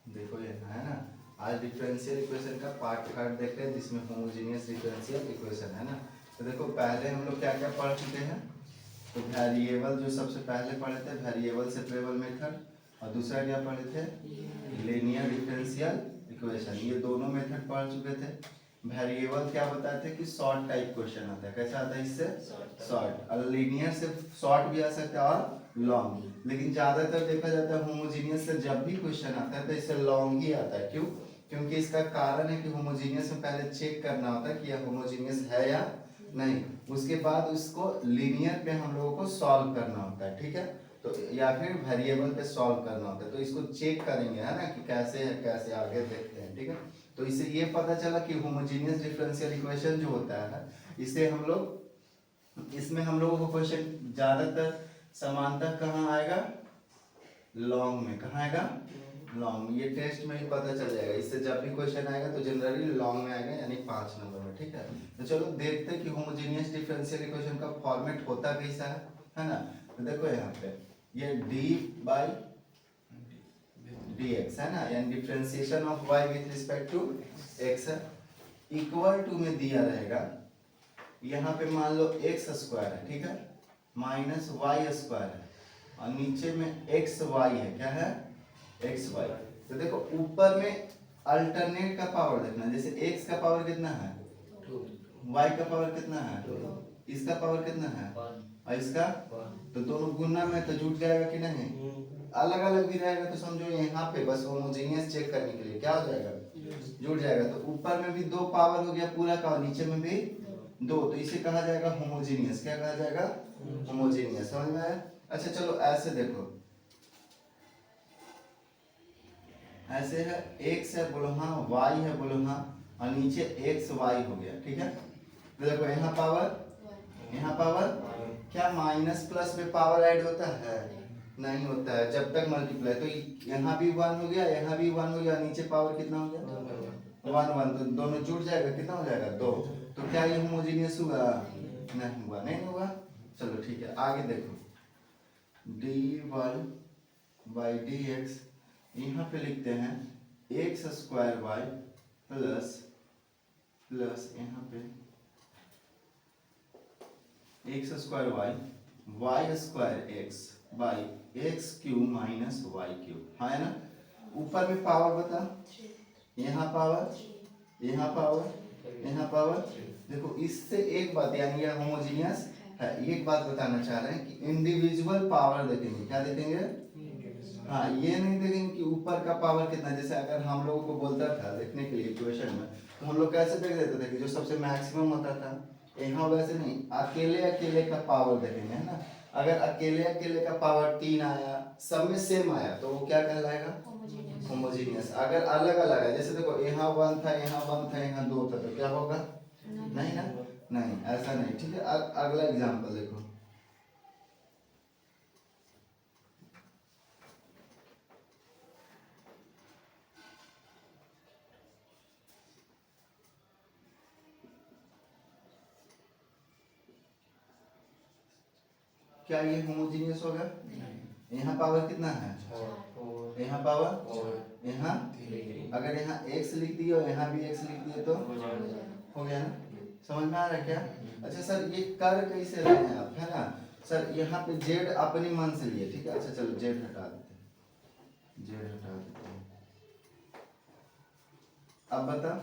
देखो ये है ना, आज डिफरेंशियल इक्वेशन का पार्ट थर्ड देखते हैं जिसमें होमोजेनियस डिफरेंशियल इक्वेशन है ना। तो देखो पहले हम लोग क्या क्या पढ़ चुके हैं। तो वेरिएबल जो सबसे पहले पढ़े थे, वेरिएबल सेपरेबल मेथड, और दूसरा क्या पढ़े थे, लीनियर डिफरेंशियल इक्वेशन। ये दोनों मेथड पढ़ चुके थे। वेरिएबल क्या बताए थे कि शॉर्ट टाइप क्वेश्चन आता है, कैसा आता है इससे शॉर्ट, और लीनियर से शॉर्ट भी आ सकता है और लॉन्ग। लेकिन ज्यादातर देखा जाता है होमोजीनियस से जब भी क्वेश्चन आता है तो इससे लॉन्ग ही आता है। क्यों? क्योंकि इसका कारण है कि होमोजीनियस में पहले चेक करना होता है कि यह होमोजीनियस है या नहीं, उसके बाद उसको लीनियर पे हम लोगों को सॉल्व करना होता है, ठीक है। तो या फिर वेरिएबल पे सॉल्व करना होता है, तो इसको चेक करेंगे है ना कि कैसे है, कैसे आगे देखते हैं, ठीक है। तो इससे ये पता चला कि होमोजीनियस डिफरेंशियल इक्वेशन जो होता है इसे हम लोग, इसमें हम लोगों को क्वेश्चन ज्यादातर समानता कहाँ आएगा, लॉन्ग में। कहाँ आएगा, लॉन्ग। ये टेस्ट में ही पता चल जाएगा, इससे जब भी क्वेश्चन आएगा तो जनरली लॉन्ग में आएगा, यानी 5 नंबर में, ठीक है। तो चलो देखते हैं कि होमोजेनियस डिफरेंशियल इक्वेशन का फॉर्मेट होता कैसा है ना। तो देखो यहाँ पे ये डी बाई डी एक्स है ना, यानी differentiation of Y with respect to X है, इक्वल टू में दिया रहेगा। यहाँ पे मान लो एक्स स्क्वायर है, ठीक है, माइनस वाई स्क्वायर है, और नीचे में एक्स वाई है, क्या है, एक्स वाई। तो देखो ऊपर में अल्टरनेट का पावर देखना, जैसे एक्स का पावर कितना है, वाई का पावर कितना है, इसका पावर कितना है, और इसका, तो दोनों गुना में तो जुट जाएगा कि नहीं। अलग अलग भी रहेगा तो समझो यहाँ पे बस होमोजेनियस चेक करने के लिए क्या हो जाएगा, जुड़ जाएगा। तो ऊपर में भी 2 पावर हो गया पूरा का, और नीचे में भी 2, तो इसे कहा जाएगा होमोजेनियस। क्या कहा जाएगा, होमोजेनियस। समझ में आया। अच्छा चलो ऐसे देखो, ऐसे है x है बोलो हाँ, y है बोलो हाँ, और नीचे x y हो गया, ठीक है। तो देखो यहाँ पावर, यहाँ पावर, क्या माइनस प्लस में पावर ऐड होता है, नहीं होता है जब तक मल्टीप्लाई। तो यहाँ भी 1 हो गया, यहाँ भी 1 हो गया, नीचे पावर कितना हो गया, 1 1, तो दोनों जुड़ जाएगा, कितना हो जाएगा, 2। तो क्या ये होमोजेनियस हुआ, नहीं हुआ, नहीं हुआ। चलो ठीक है आगे देखो, dy बाई डी एक्स, यहाँ पे लिखते हैं x square Y plus plus यहाँ पे X square Y, Y square X by X cube minus Y cube, हाँ है ना। ऊपर में पावर बता, यहाँ पावर, यहाँ पावर, यहाँ पावर। देखो इससे एक बात, यानी यह होमोजीनियस है। एक बात बताना चाह रहे हैं कि इंडिविजुअल पावर देखेंगे, क्या देखेंगे, हाँ ये नहीं देखेंगे कि ऊपर का पावर कितना। जैसे अगर हम लोगों को बोलता था देखने के लिए इक्वेशन में, तो हम लोग कैसे देख देते थे कि जो सबसे मैक्सिमम होता था, यहाँ वैसे नहीं, अकेले अकेले का पावर देखेंगे है ना। अगर अकेले अकेले का पावर 3 आया, सब में सेम आया, तो वो क्या कहलाएगा, होमोजीनियस। अगर अलग अलग है, जैसे देखो यहाँ 1 था, यहाँ 1 था, यहाँ 2 था, तो क्या होगा, नहीं ना, नहीं ऐसा नहीं, ठीक है। अगला एग्जाम्पल देखो, क्या ये होमोजीनियस होगा, यहाँ पावर कितना है, यहाँ पावर, यहाँ, अगर यहाँ x लिख दिए और यहाँ भी x लिख दिए तो हो गया ना। समझ में आ रहा है क्या। अच्छा सर ये कर कैसे रहे हैं आप, है ना सर, यहाँ पे z अपने मन से लिए, ठीक है। अच्छा चलो z हटा देते हैं, z हटा देते हैं। अब बता,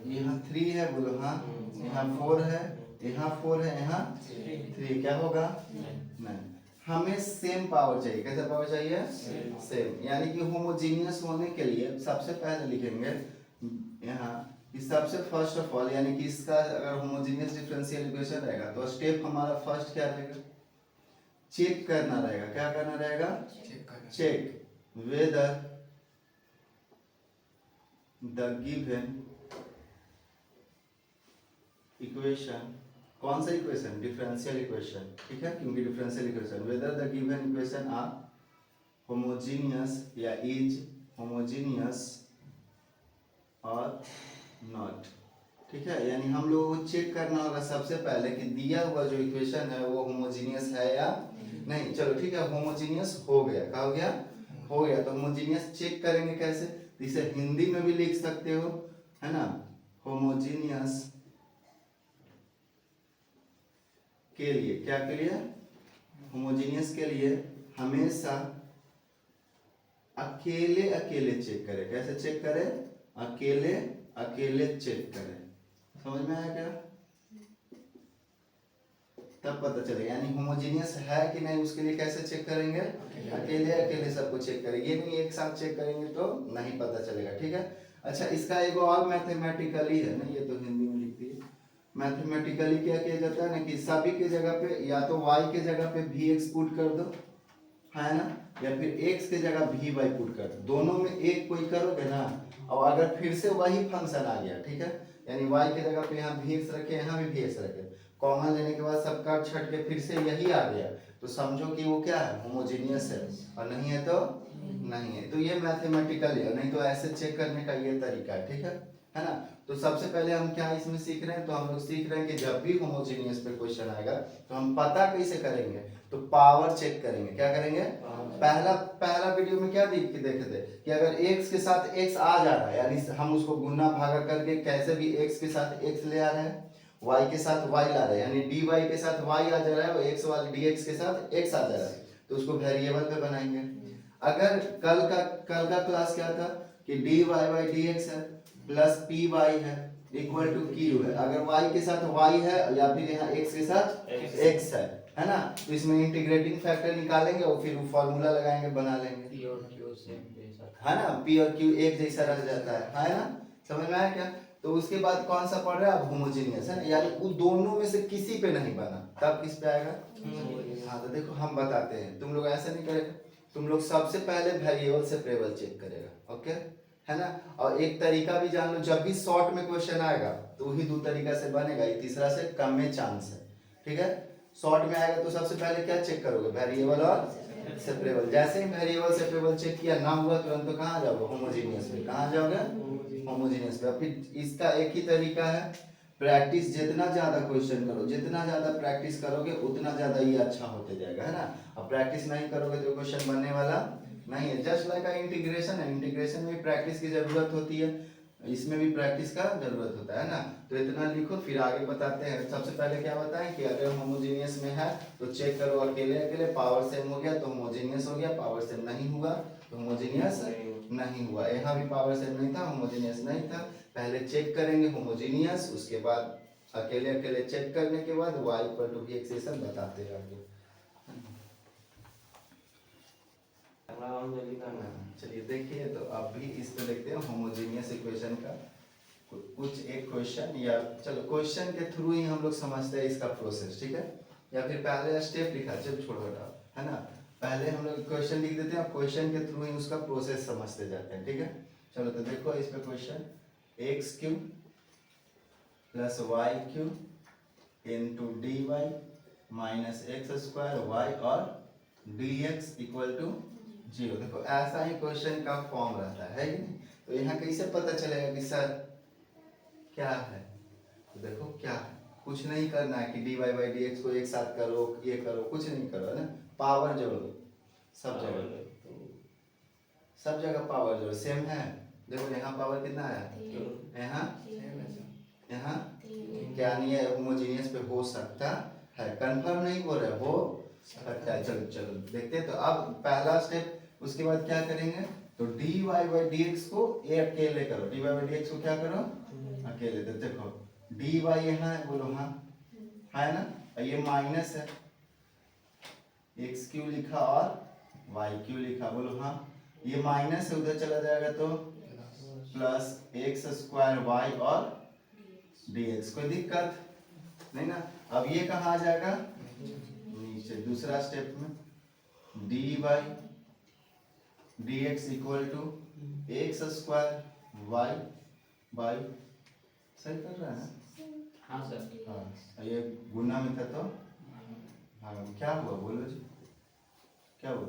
यहाँ 3 है बोलो हाँ, यहाँ 4 है, यहाँ 4 है, यहाँ 3, क्या होगा, नहीं। हमें सेम पावर चाहिए, कैसा पावर चाहिए, सेम। यानी कि होमोजीनियस होने के लिए सबसे पहले लिखेंगे यहाँ कि सबसे फर्स्ट ऑफ ऑल, यानी कि इसका अगर होमोजीनियस डिफरेंशियल इक्वेशन रहेगा तो स्टेप हमारा फर्स्ट क्या रहेगा, चेक करना रहेगा। क्या करना रहेगा, check whether the given equation, कौन सा इक्वेशन, डिफरेंशियल इक्वेशन, ठीक है, क्योंकि differential equation, whether the given equation are homogeneous या इज होमोजीनियस और नॉट, ठीक है। यानी हम लोगों को चेक करना होगा सबसे पहले कि दिया हुआ जो इक्वेशन है वो होमोजीनियस है या नहीं। चलो ठीक है, होमोजीनियस हो गया, क्या हो गया, हो गया। तो होमोजीनियस चेक करेंगे कैसे, तो इसे हिंदी में भी लिख सकते हो, है ना। होमोजीनियस के लिए, क्या के लिए, होमोजीनियस के लिए हमेशा अकेले अकेले चेक करें। कैसे चेक करें, अकेले अकेले चेक करें। समझ में आया क्या, तब पता चलेगा। यानी होमोजीनियस है कि नहीं उसके लिए कैसे चेक करेंगे, अकेले अकेले सबको चेक करेंगे, ये नहीं एक साथ चेक करेंगे तो नहीं पता चलेगा, ठीक है। अच्छा, इसका एक और मैथमेटिकली है ना, ये तो हिंदी में लिखती है। मैथमेटिकली क्या किया जाता है ना कि सभी के जगह पे या तो y के जगह पे vx पुट कर दो, है ना, या फिर x के जगह vy पुट कर दो। दोनों में एक कोई करोगे ना, और अगर फिर से वही फंक्शन आ गया, ठीक है, यानी y के जगह पे यहाँ vx रखे, यहाँ भी vx रखे, कॉमन लेने के बाद सब काट छट के फिर से यही आ गया, तो समझो कि वो क्या है, होमोजीनियस है। और नहीं है तो नहीं है। तो ये मैथमेटिकल है, नहीं तो ऐसे चेक करने का ये तरीका है, ठीक है ना। तो सबसे पहले हम क्या इसमें सीख रहे हैं, तो हम लोग सीख रहे हैं कि जब भी होमोजीनियस पे क्वेश्चन आएगा तो हम पता कैसे करेंगे, तो पावर चेक करेंगे। क्या करेंगे, पहला वीडियो में क्या देखे थे कि अगर x के साथ x आ जा रहा है, यानी हम उसको गुना भागा करके कैसे भी x के साथ x ले आ रहे हैं, y के साथ y ला रहे हैं, यानी dy के साथ y आ जा रहा है, और x वाले dx के साथ x आ जा रहा है, तो उसको वेरिएबल पे बनाएंगे। अगर कल का क्लास क्या था कि dy बाई dx है प्लस पी वाई है इक्वल टू क्यू है। अगर y के साथ y है या फिर यहाँ x के साथ x है ना, तो इसमें इंटीग्रेटिंग फैक्टर निकालेंगे और फिर वो फॉर्मूला लगाएंगे, बना लेंगे, p और q सेम है ना, p और q एक जैसा रह जाता है ना। समझ में आया क्या। तो उसके बाद कौन सा पढ़ रहा है, अब होमोजीनियस है ना, यानी उन दोनों में से किसी पे नहीं बना, तब किस पे आएगा। हाँ, तो देखो हम बताते हैं, तुम लोग ऐसा नहीं करेगा, तुम लोग सबसे पहले वेरिएबल सेपरेबल चेक करेगा, ओके, है ना। और एक तरीका भी जान लो, जब भी शॉर्ट में क्वेश्चन आएगा तो वही दो तरीका से बनेगा, ये तीसरा से कम में चांस है, ठीक है। शॉर्ट में आएगा तो सबसे पहले क्या चेक करोगे, वेरिएबल और सेपरेबल। जैसे ही वेरिएबल सेपरेबल चेक किया ना हुआ, तुरंत तो कहाँ जाओगे, होमोजीनियस पे। कहाँ जाओगे, होमोजीनियस पे। फिर इसका एक ही तरीका है, प्रैक्टिस जितना ज्यादा क्वेश्चन करो, जितना ज्यादा प्रैक्टिस करोगे उतना ज्यादा ये अच्छा होते जाएगा, है ना। अब प्रैक्टिस नहीं करोगे तो क्वेश्चन बनने वाला नहीं है। जस्ट लाइक इंटीग्रेशन है, इंटीग्रेशन में प्रैक्टिस की जरूरत होती है, इसमें भी प्रैक्टिस का जरूरत होता है ना। तो इतना लिखो, फिर आगे बताते हैं। सबसे पहले क्या बताएं कि अगर होमोजीनियस में है तो चेक करो अकेले अकेले, पावर सेम हो गया तो होमोजीनियस हो गया, पावर सेम नहीं हुआ तो होमोजीनियस नहीं हुआ। यहाँ भी पावर सेम नहीं था, होमोजीनियस नहीं था। पहले चेक करेंगे होमोजीनियस, उसके बाद अकेले अकेले चेक करने के बाद y इक्वल टू x सब बताते रहेंगे। चलिए देखिए, तो अब भी इस पे देखते हैं होमोजीनियस इक्वेशन का कुछ एक क्वेश्चन, या चलो क्वेश्चन के थ्रू ही हम लोग समझते हैं इसका प्रोसेस, ठीक है। या फिर पहले स्टेप लिखा, चलो छोड़ो हटाओ, है ना। पहले हम लोग क्वेश्चन लिख देते हैं, क्वेश्चन के थ्रू ही उसका प्रोसेस समझते जाते हैं, ठीक है। चलो तो देखो इस पे question, X cube plus Y cube into D Y minus x square Y और डी एक्स इक्वल टू 0। देखो ऐसा ही क्वेश्चन का फॉर्म रहता है कि नहीं। तो यहाँ कैसे पता चलेगा कि सर क्या है, तो देखो क्या है, कुछ नहीं करना है कि D Y by D X को एक साथ करो, ये करो, कुछ नहीं करो, है ना। पावर जोड़ो, सब जगह पावर जोड़ो, सेम है। देखो यहाँ पावर कितना है, यहाँ क्या नहीं है, होमोजीनियस पे हो सकता है, कंफर्म नहीं हो रहा है, हो सकता है। चलो चलो देखते हैं। तो अब पहला स्टेप, उसके बाद क्या करेंगे, तो D Y by D X को ए अकेले करो, D Y by D X को क्या करो, अकेले। तो देखो डी वाई यहाँ है, बोलो हाँ, है ना, और ये माइनस है, एक्स क्यू लिखा और वाई क्यू लिखा, बोलो हाँ। ये माइनस है, उधर चला जाएगा तो प्लस एक्स स्क्वायर वाई और डी एक्स। कोई दिक्कत नहीं ना। अब ये कहाँ आ जाएगा, नीचे दूसरा स्टेप में D Y D X equal to X square Y by, सही कर रहा है ना। हाँ सर। हाँ, ये गुना में था तो हाँ, क्या हुआ बोलो जी, क्या हुआ,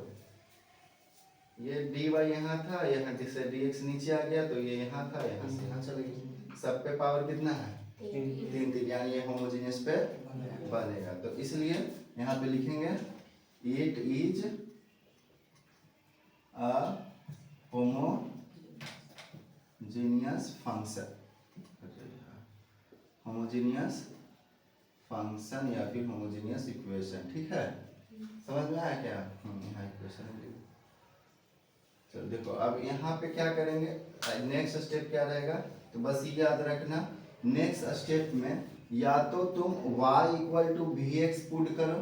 ये डी वाई यहाँ था, यहाँ से डी एक्स नीचे आ गया, तो ये यहाँ था, यहाँ से यहाँ चले गए। सब पे पावर कितना है, 3 यानी ये होमोजीनियस पे बनेगा। तो इसलिए यहाँ पे लिखेंगे it is a homogeneous function, homogeneous function या फिर होमोजीनियस इक्वेशन। ठीक है, समझ में आया क्या? यहाँ इक्वेशन। चलो देखो अब यहाँ पे क्या करेंगे, नेक्स्ट स्टेप क्या रहेगा, तो बस ये याद रखना, नेक्स्ट स्टेप में या तो तुम y equal to we x put करो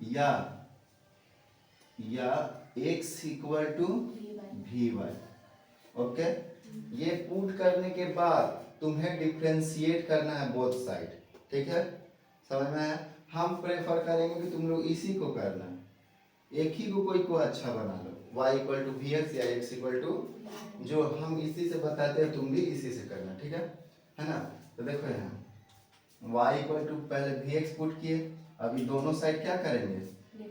या x equal to V Y. Okay, ये पुट करने के बाद तुम्हें डिफ्रेंशिएट करना है बोथ साइड। ठीक है, समझ में आया? हम प्रेफर करेंगे कि तुम लोग इसी को करना, एक ही को अच्छा बना लो, y equal to we X या x इक्वल टू, जो हम इसी से बताते हैं तुम भी इसी से करना। ठीक है ना? तो देखो यहाँ y इक्वल टू पहले वी एक्स पुट किए, अभी दोनों साइड क्या करेंगे,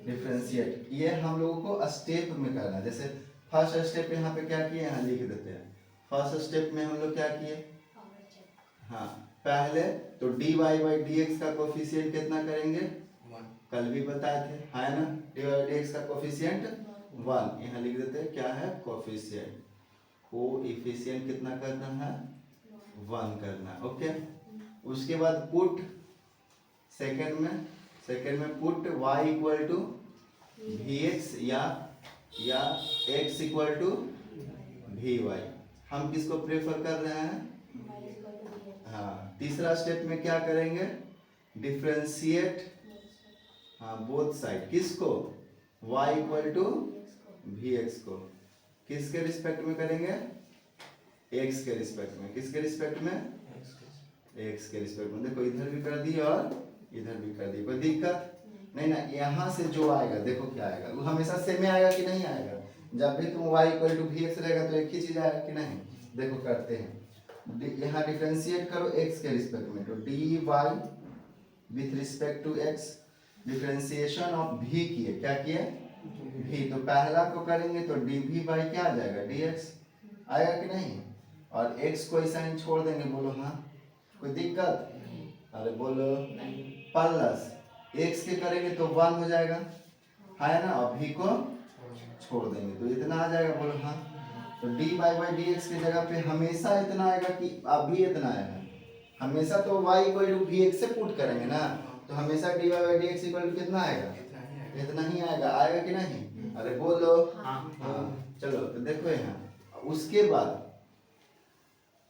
डिफरेंशिएट। ये हम लोगों को स्टेप में करना है। जैसे फर्स्ट स्टेप यहाँ पे क्या किए, यहाँ लिख देते हैं। फर्स्ट स्टेप में हम लोग क्या किए, हाँ पहले तो dy बाई dx का कोफिशिएंट कितना करेंगे, कल भी बताए थे, है ना? dy बाई dx का कोफिशिएंट 1, यहाँ लिख देते हैं क्या है, कोफिशिएंट, कोएफिशिएंट कितना करना है, 1 करना है। ओके, उसके बाद पुट सेकंड में put y equal to we X या x equal to V Y. हम किसको प्रेफर कर रहे हैं, हाँ। तीसरा स्टेप में क्या करेंगे, डिफरेंशिएट, हाँ बोथ साइड, किसको, y equal to we X को, किसके रिस्पेक्ट में करेंगे, x के रिस्पेक्ट में, किसके रिस्पेक्ट में, x के रिस्पेक्ट में। देखो इधर भी कर दी और इधर भी कर दी, कोई दिक्कत नहीं ना? यहाँ से जो आएगा देखो क्या आएगा, वो हमेशा सेम आएगा कि नहीं आएगा? जब भी तुम y equal to we x रहेगा तो एक ही चीज आएगा कि नहीं? देखो करते हैं, यहाँ डिफरेंशिएट करो x के रिस्पेक्ट में, तो dy with respect to x, differentiation of v किए, क्या किए, v, तो पहला को करेंगे तो dv बाई क्या आ जाएगा, dx आएगा कि नहीं? और x को ऐसा ही छोड़ देंगे, बोलो हाँ, कोई दिक्कत? अरे बोलो, प्लस x के करेंगे तो 1 हो जाएगा, है ना? और v को छोड़ देंगे तो इतना आ जाएगा, बोलो हाँ। तो dy बाई dx की जगह पे हमेशा इतना आएगा कि अभी इतना आएगा, हमेशा तो y equal to we x से पुट करेंगे ना, तो हमेशा dy by dx equal to कितना आएगा, इतना ही आएगा, आएगा कि नहीं? अरे बोलो हाँ। चलो तो देखो यहाँ, उसके बाद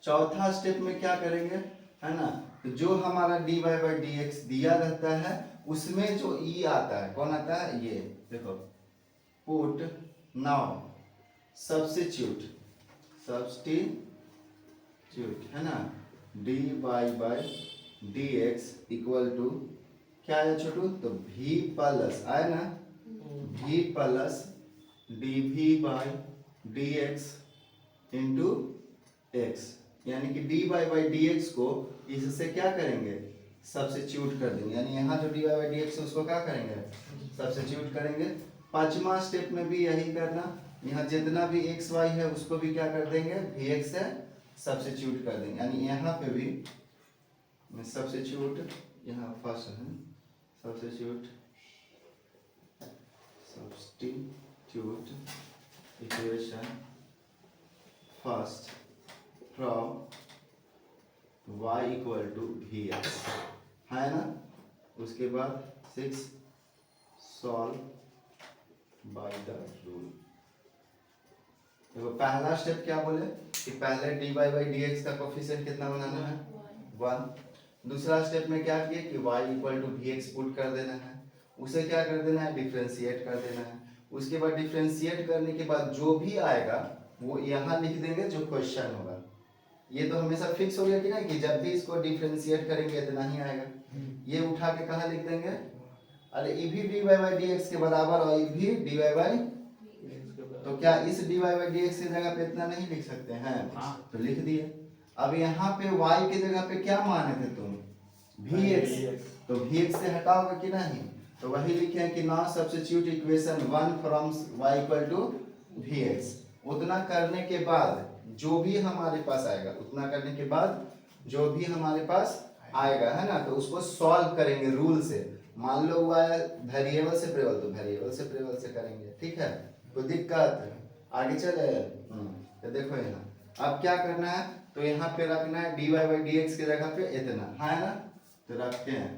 चौथा स्टेप में क्या करेंगे, है ना? तो जो हमारा dy बाई dx दिया रहता है उसमें जो e आता है, कौन आता है, ये देखो, पुट नाउ सब्स्टिट्यूट है ना, dy by dx equal to क्या है छोटू, तो v प्लस आए ना, v plus dv by dx into x, यानी कि dy बाई dx को इससे क्या करेंगे, सब्स्टिट्यूट कर देंगे, यानी यहाँ जो dy बाई dx है उसको क्या करेंगे, सब्स्टिट्यूट करेंगे। पांचवा स्टेप में भी यही करना, यहाँ जितना भी x y है उसको भी क्या कर देंगे, vx से सब्स्टिट्यूट कर देंगे, यानी यहाँ पे भी सब्स्टिट्यूट, यहाँ फर्स्ट है substitute equation first from y equal to we x, है ना? उसके बाद 6 सॉल्व बाय द रूल। देखो पहला स्टेप क्या बोले कि पहले dy बाई dx का कोफिशिएंट कितना बनाना है, 1। दूसरा स्टेप में क्या किए कि y equal to we x put कर देना है, उसे क्या कर देना है, डिफरेंशिएट कर देना है। उसके बाद डिफरेंशिएट करने के बाद जो भी आएगा वो यहाँ लिख देंगे जो क्वेश्चन होगा। ये तो हमेशा फिक्स हो गया कि नहीं, कि जब भी इसको डिफरेंशिएट करेंगे इतना ही आएगा। ये उठा के कहाँ लिख देंगे, अरे ये भी dy बाई dx के बराबर और ये भी dy बाई, तो क्या इस dy बाई dx की जगह पे इतना नहीं लिख सकते हैं? तो लिख दिए। अब यहाँ पे y की जगह पे क्या माने थे तुम, vx, तो vx से हटाओगे कि नहीं? तो वही लिखे हैं कि now substitute equation 1 from y equal to vx। उतना करने के बाद जो भी हमारे पास आएगा, उतना करने के बाद जो भी हमारे पास आएगा, है ना, तो उसको सॉल्व करेंगे रूल से। मान लो हुआ है वेरिएबल से प्रेवल, तो वेरिएबल से प्रेवल से करेंगे। ठीक है, कोई दिक्कत? आगे चले। तो देखो यहाँ अब क्या करना है, तो यहाँ पे रखना है dy बाई डी एक्स की जगह पे इतना है ना, तो रखते हैं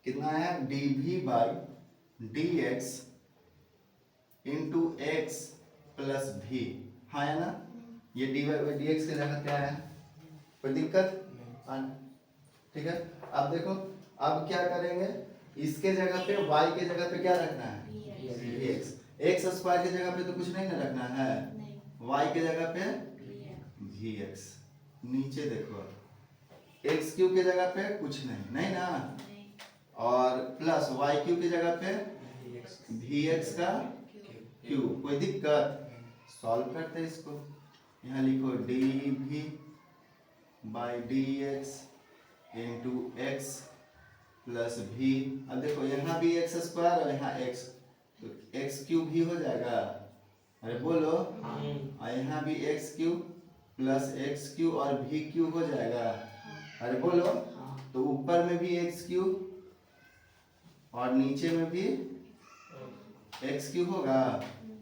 कितना है dv by D x into x plus भी, हाँ है ना। ये dy बाई डी एक्स की जगह क्या है, कोई दिक्कत ठीक है। अब देखो अब क्या करेंगे, इसके जगह पे y के जगह पे क्या रखना है vx, एक्स स्क्वायर की जगह पे तो कुछ नहीं ना रखना है, y के जगह पे vx, नीचे देखो एक्स क्यूब की जगह पे कुछ नहीं ना, और प्लस वाई क्यूब की जगह पे vx का क्यूब, कोई दिक्कत। सॉल्व करते हैं इसको, यहाँ लिखो dv by D x into x plus भी। अब देखो यहाँ भी एक्स स्क्वायर और यहाँ एक्स, तो एक्स क्यूब भी हो जाएगा, अरे बोलो, और यहाँ भी x cube plus x cube और भी क्यूब हो जाएगा, अरे बोलो, तो ऊपर में भी एक्स क्यूब और नीचे में भी एक्स क्यूब होगा,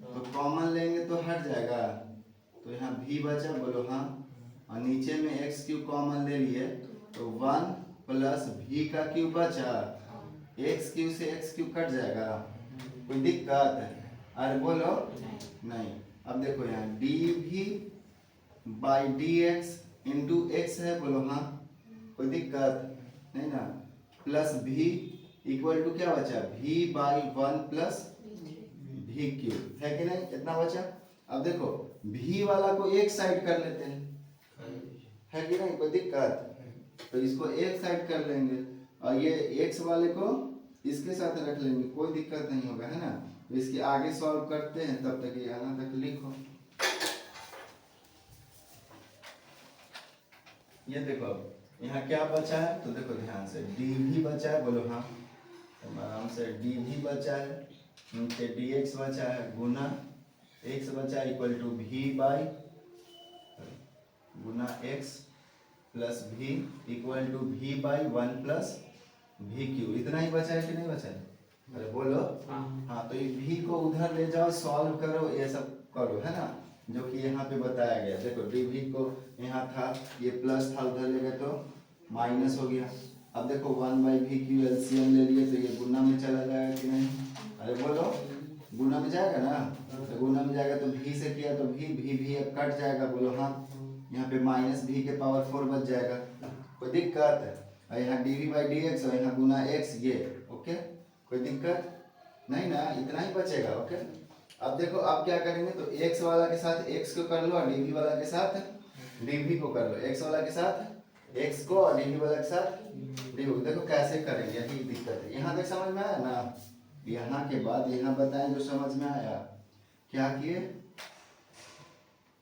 तो कॉमन लेंगे तो हट जाएगा, तो यहाँ भी बचा, बोलो हाँ, और नीचे में एक्स क्यूब कॉमन ले लिए तो 1 प्लस भी का क्यूब बचा, एक्स क्यूब से एक्स क्यूब कट जाएगा, कोई दिक्कत है, अरे बोलो नहीं। अब देखो यहाँ डी भी by D x into x है, बोलो हाँ, कोई दिक्कत नहीं ना, प्लस भी इक्वल टू क्या बचा भी बाई 1 प्लस भी क्यूब, है कि नहीं, इतना बचा। अब देखो भी वाला को एक साइड कर लेते हैं, है कि नहीं, कोई दिक्कत, तो इसको एक साइड कर लेंगे और ये एक्स वाले को इसके साथ रख लेंगे, कोई दिक्कत नहीं होगा, है ना। तो इसके आगे सॉल्व करते हैं, तब तक यहाँ तक लिखो। ये देखो यहाँ क्या बचा है, तो देखो ध्यान से डी भी बचा है, बोलो हाँ, आराम से डी भी बचा है, नीचे डी एक्स बचा है गुना एक्स बचा है इक्वल टू भी बाई गुना एक्स प्लस भी इक्वल टू भी बाई 1 प्लस भी क्यू, इतना ही बचा है कि नहीं बचा है, अरे बोलो हाँ। तो ये भी को उधर ले जाओ, सॉल्व करो, ये सब करो, है ना, जो कि यहाँ पे बताया गया। देखो डी भी को यहाँ था, ये प्लस था, उधर ले गए तो माइनस हो गया। अब देखो 1 बाई भी क्यू एलसीएम ले लिए तो ये गुना में चला जाएगा कि नहीं, अरे बोलो गुना में जाएगा ना, तो गुना में जाएगा तो भी से किया तो भी अब कट जाएगा, बोलो हाँ, यहाँ पे माइनस भी के पावर 4 बच जाएगा, कोई दिक्कत है, और यहाँ d v by D x और यहाँ गुना एक्स, ये ओके, कोई दिक्कत नहीं ना, इतना ही बचेगा, ओके। अब देखो अब क्या करेंगे, तो एक्स वाला के साथ एक्स को कर लो और डी वी वाला के साथ डी वी को कर लो, एक्स वाला के साथ एक्स को और डी वी वाला के साथ डी वी। देखो कैसे करेंगे, यही दिक्कत है। यहाँ तक समझ में आया ना, यहाँ के बाद यहाँ बताएं जो समझ में आया, क्या किए,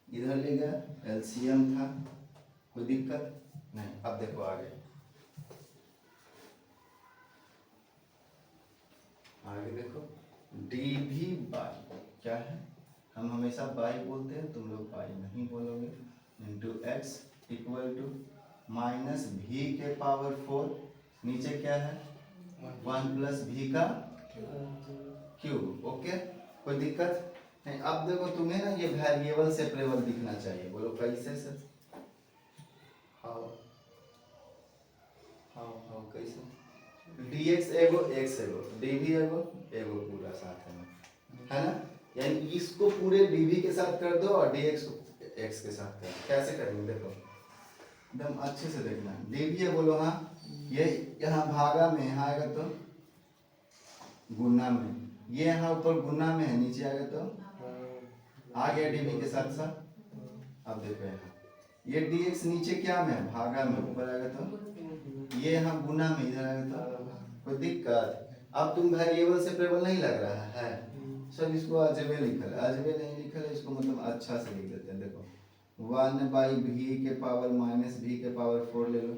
इधर ले गया एलसीएम था, कोई दिक्कत नहीं। अब देखो आगे देखो डी भी बाई क्या है, हम हमेशा बाई बोलते हैं, तुम लोग बाई नहीं बोलोगे, into x equal to minus भी के पावर 4, नीचे क्या है 1 प्लस भी का क्यूब, ओके, कोई दिक्कत नहीं। अब देखो तुम्हें ना ये वेरिएबल सेपरेबल दिखना चाहिए, बोलो कैसे से, हाउ हाउ हाउ कैसे, dx एगो x एगो dv एगो पूरा साथ में, है ना, यानी इसको पूरे dv के साथ कर दो और dx को x के साथ कर दो। कैसे करेंगे देखो, एकदम अच्छे से देखना, dv है, बोलो हाँ, ये यहाँ भागा में, यहाँ आएगा तो गुना में, ये यहाँ ऊपर गुना में है, नीचे आएगा तो आ गया dv के साथ साथ। अब देखो यहाँ ये dx नीचे क्या में है, भागा में, ऊपर आएगा तो ये यहाँ गुना में, इधर आएगा तो कोई दिक्कत। अब तुम वेरिएबल सेपरेबल नहीं लग रहा है, सब इसको अजबे लिखल है, अजबे नहीं लिखल है, इसको मतलब अच्छा से लिख देते हैं। देखो 1 बाई भी के पावर माइनस भी के पावर 4 ले लो,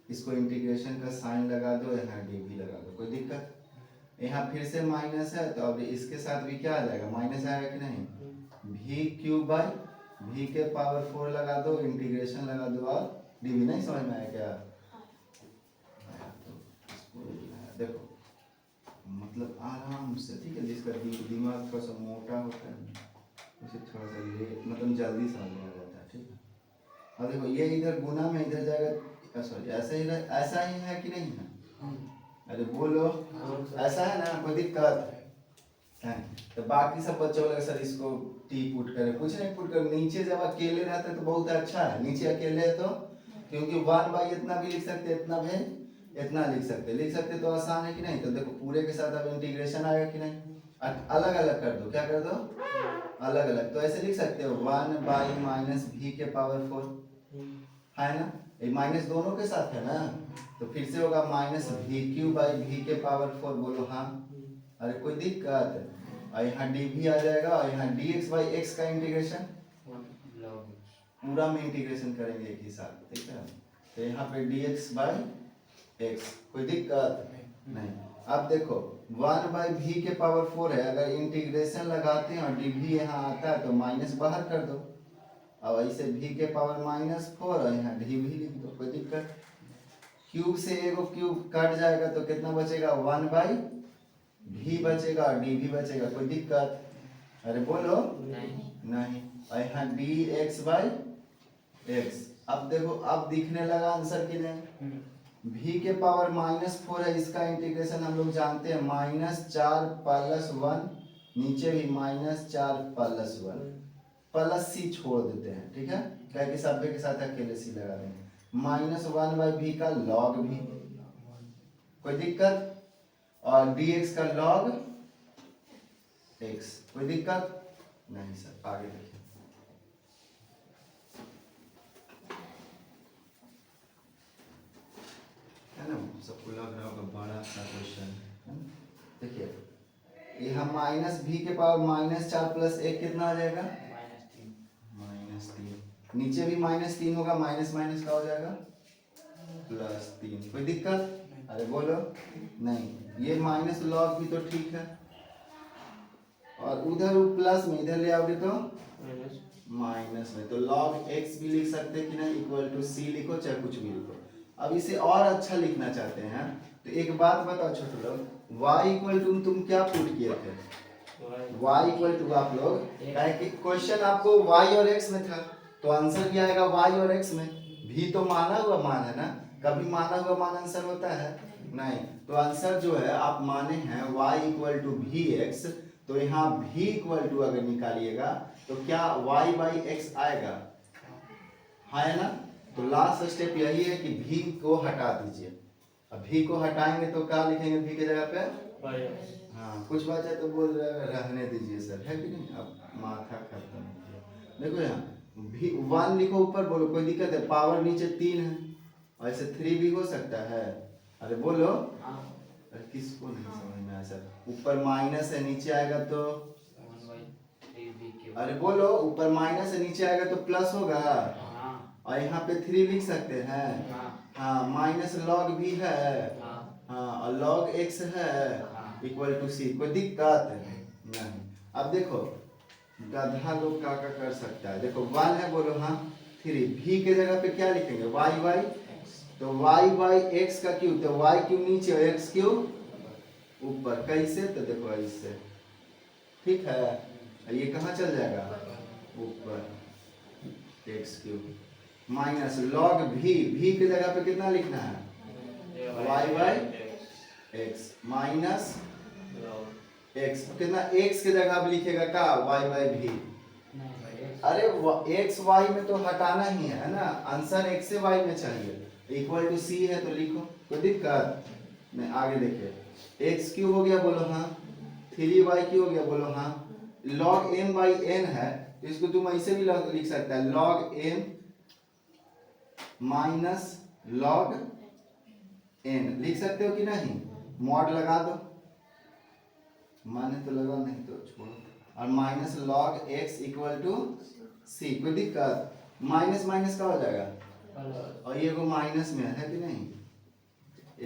इसको इंटीग्रेशन का साइन लगा दो, यहाँ डी भी लगा दो, कोई दिक्कत। यहाँ फिर से माइनस है तो अब इसके साथ भी क्या आ जाएगा, माइनस आएगा कि नहीं, भी क्यूब बाई भी के पावर 4 लगा दो, इंटीग्रेशन लगा दो और डी भी। नहीं समझ में आया क्या, देखो मतलब आराम से, ठीक है, जिसका दिमाग थोड़ा सा मोटा होता है उसे थोड़ा सा ले, मतलब एकदम जल्दी समझ में आ जाता है, ठीक है। अब देखो ये इधर गुना में इधर जाएगा, सॉरी ऐसा ही है कि नहीं है? अरे बोलो, ऐसा है ना, कोई दिक्कत है? तो बाकी सब बच्चों लगे सर इसको टी पुट करे, कुछ नहीं पुट कर, नीचे जब अकेले रहते हैं तो बहुत अच्छा है, नीचे अकेले है तो, क्योंकि 1/, इतना भी लिख सकते, इतना भी इतना लिख सकते तो आसान है कि नहीं। तो देखो पूरे के साथ अब इंटीग्रेशन आएगा कि नहीं, अलग अलग कर दो, क्या कर दो, अलग अलग। तो ऐसे लिख सकते हो 1/-v⁴ है ना, ये माइनस दोनों के साथ है ना, तो फिर से होगा -v³/v⁴, बोलो हाँ। अरे कोई दिक्कत, और यहाँ dv आ जाएगा, और यहाँ dx/x का इंटीग्रेशन पूरा में इंटीग्रेशन करेंगे एक ही साथ, ठीक है। तो यहाँ पे dx/x, कोई दिक्कत नहीं। अब देखो 1/v⁴ है, अगर इंटीग्रेशन लगाते हैं और dv यहाँ आता है तो माइनस बाहर कर दो, अब ऐसे v⁴ और यहाँ dv लिख दो, कोई दिक्कत। क्यूब से एगो क्यूब कट जाएगा तो कितना बचेगा, 1/v बचेगा और dv बचेगा, कोई दिक्कत। अरे बोलो नहीं। और यहाँ dx/x, अब देखो अब दिखने लगा आंसर कि नहीं, v⁴ है, इसका इंटीग्रेशन हम लोग जानते हैं -4+1, नीचे भी -4+1, प्लस सी छोड़ देते हैं, ठीक है, क्या कि सभ्य के साथ अकेले सी लगा देंगे, -1/v का log v, कोई दिक्कत, और dx का log x, कोई दिक्कत नहीं सर। आगे देखिए, है ना, सबको लग रहा होगा बड़ा सा क्वेश्चन है ना। देखिए यहाँ -v⁴ -4+1 कितना आ जाएगा, -3, नीचे भी -3 होगा, माइनस माइनस का हो जाएगा +3, कोई दिक्कत। अरे बोलो नहीं, ये माइनस लॉग भी तो ठीक है, और उधर प्लस में इधर ले आओगे तो माइनस में, तो log x भी लिख सकते हैं कि नहीं, इक्वल टू c लिखो चाहे कुछ भी लिखो। अब इसे और अच्छा लिखना चाहते हैं तो एक बात बताओ छोटे लोग, y इक्वल टू तुम क्या पुट किए थे, y इक्वल टू आप लोग, कि क्वेश्चन आपको y और x में था, तो आंसर क्या आएगा y और x में, भी तो माना हुआ मान है ना, कभी माना हुआ मान आंसर होता है नहीं, तो आंसर जो है आप माने हैं y इक्वल टू vx, तो यहाँ v इक्वल टू अगर निकालिएगा तो क्या y/x आएगा, है ना। तो लास्ट स्टेप यही है कि v को हटा दीजिए, अब v को हटाएंगे तो क्या लिखेंगे v की जगह पे, हाँ कुछ बचा तो बोल रहे रहने दीजिए सर, है कि नहीं, अब माथा खत्म। देखो यहाँ भी 1 लिखो ऊपर, बोलो कोई दिक्कत है, पावर नीचे 3 है, और ऐसे 3 भी हो सकता है। अरे बोलो, अरे किसको नहीं समझ में आया सर, ऊपर माइनस है नीचे आएगा तो, अरे बोलो ऊपर माइनस है नीचे आएगा तो प्लस होगा, और यहाँ पे 3 लिख सकते हैं, हाँ माइनस लॉग भी है, हाँ और लॉग x है, इक्वल टू c, कोई दिक्कत नहीं। अब देखो गधा लोग क्या कर सकता है, देखो 1 है, बोलो हाँ 3, v के जगह पे क्या लिखेंगे y, तो y/x का क्यूब, तो y क्यूब नीचे और x क्यूब ऊपर, कैसे, तो देखो ऐसे, ठीक है, ये कहाँ चल जाएगा ऊपर, x³ माइनस लॉग v के जगह पे कितना लिखना है, y/x माइनस x, कितना x के जगह पे लिखेगा का y/v, अरे x y में तो हटाना ही है ना, आंसर x से y में चाहिए, इक्वल टू c है तो लिखो, कोई दिक्कत नहीं। आगे देखिए x³ हो गया, बोलो हाँ, 3y³ हो गया, बोलो हाँ, log m/n है तो इसको तुम ऐसे भी लिख सकता है, log m minus log n, लिख सकते हो कि नहीं, मॉड लगा दो, माने तो लगा, नहीं तो छोड़ो, और minus log x equal to c, कोई दिक्कत, माइनस माइनस का हो जाएगा, और ये को माइनस में है कि नहीं,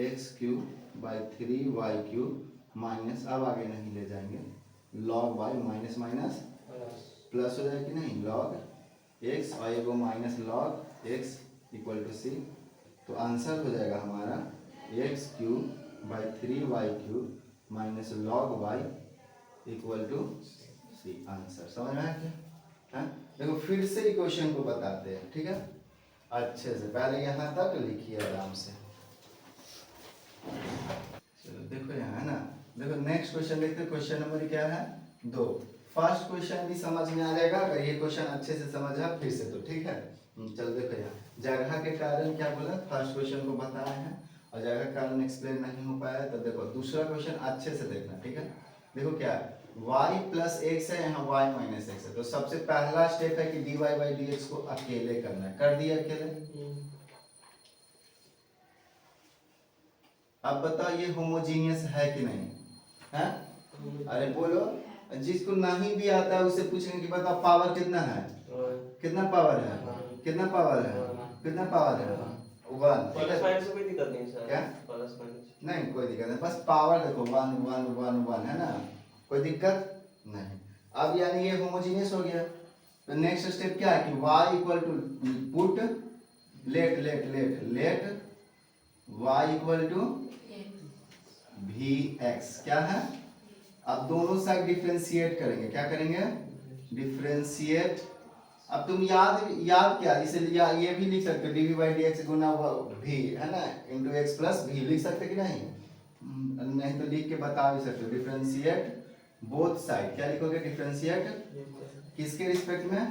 x³/3y³ माइनस, अब आगे नहीं ले जाएंगे, log y minus minus plus हो जाएगा कि नहीं, log x, और ये को minus log x equal to c, तो आंसर हो जाएगा हमारा x³/3y³ minus log y equal to c, answer समझ में आया क्या, है। देखो फिर से इक्वेशन को बताते हैं, ठीक है, अच्छे से। पहले यहाँ तक लिखिए आराम से। चलो देखो यहाँ है ना, देखो नेक्स्ट क्वेश्चन देखते हैं। क्वेश्चन नंबर क्या है 2। फर्स्ट क्वेश्चन भी समझ में आ जाएगा अगर ये क्वेश्चन अच्छे से समझा फिर से, तो ठीक है। चलो देखो यहाँ जगह के कारण क्या बोला, फर्स्ट क्वेश्चन को बताया है और जगह के कारण एक्सप्लेन नहीं हो पाया है। तो देखो दूसरा क्वेश्चन अच्छे से देखना, ठीक है। देखो क्या है, y प्लस एक्स है, यहाँ y माइनस एक्स है। तो सबसे पहला स्टेप है कि dy बाई डी एक्स को अकेले करना है। कर दिया अकेले। अब बताओ ये होमोजीनियस है कि नहीं है? अरे बोलो, जिसको नहीं भी आता है उससे पूछेंगे कि बताओ पावर कितना है, कितना पावर है, कितना पावर है, कितना पावर है, 1। प्लस माइनस से कोई दिक्कत नहीं सर। क्या प्लस माइनस नहीं, कोई दिक्कत नहीं, बस पावर देखो 1 1 1 1 है ना, कोई दिक्कत नहीं। अब यानी ये होमोजीनियस हो गया। तो नेक्स्ट स्टेप क्या है कि y equal to put let let let let y equal to we x, क्या है। अब दोनों साइड डिफरेंशिएट करेंगे, क्या करेंगे, डिफरेंशिएट। अब तुम याद क्या, इसलिए ये भी लिख सकते हो d v by D x गुना भी है ना इंटू एक्स प्लस भी, लिख सकते कि नहीं? नहीं तो लिख के बता भी सकते हो। डिफरेंशिएट बोथ साइड, क्या लिखोगे, डिफरेंशिएट किसके रिस्पेक्ट में,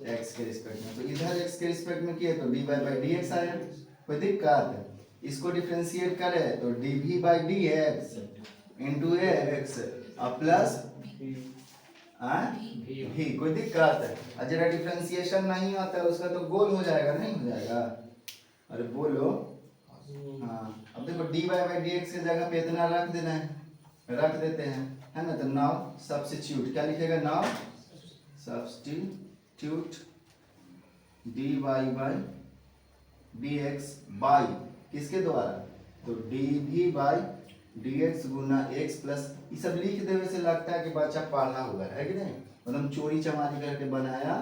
एक्स के रिस्पेक्ट में। तो इधर एक्स के रिस्पेक्ट में किए तो D Y by D x आया, कोई दिक्कत है। इसको डिफरेंशिएट करे तो d v by D x into x plus v, कोई दिक्कत है। और जरा डिफरेंशिएशन नहीं आता है उसका तो गोल हो जाएगा, नहीं हो जाएगा? अरे बोलो। हाँ अब देखो d Y by D x की जगह पे इतना रख देना है, रख देते हैं, है ना। तो नाउ सब्स्टिट्यूट, क्या लिखेगा, now substitute d Y by D x by किसके द्वारा, तो d v by D x गुना एक्स प्लस, ये सब लिख देने से लगता है कि बच्चा पढ़ा हुआ है कि नहीं, मतलब चोरी चमारी करके बनाया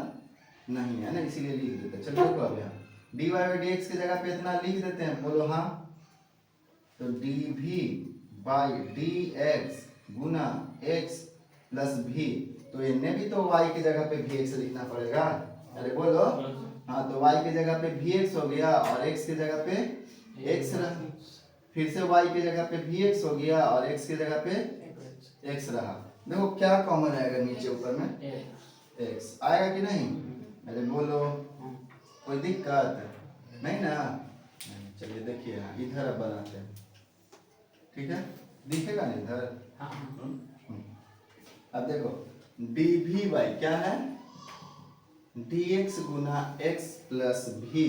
नहीं है ना, इसीलिए लिख देते हैं। चलो देखो अब यहाँ d Y by D x की जगह पे इतना लिख देते हैं, बोलो हाँ। तो d v by D x गुना एक्स प्लस भी, तो इन्हें भी तो y की जगह पे भी एक्स लिखना पड़ेगा। अरे बोलो हाँ, तो y की जगह पे भी एक्स हो गया और x की जगह पे x रहा, फिर से y की जगह पे भी एक्स हो गया और x की जगह पे x रहा। देखो क्या कॉमन आएगा नीचे ऊपर में, x आएगा कि नहीं? अरे बोलो, कोई दिक्कत नहीं ना? चलिए देखिए यहाँ इधर अब बनाते हैं, ठीक है, दिखेगा ना इधर। अब देखो डी वी बाई क्या है, डी एक्स गुना एक्स प्लस भी।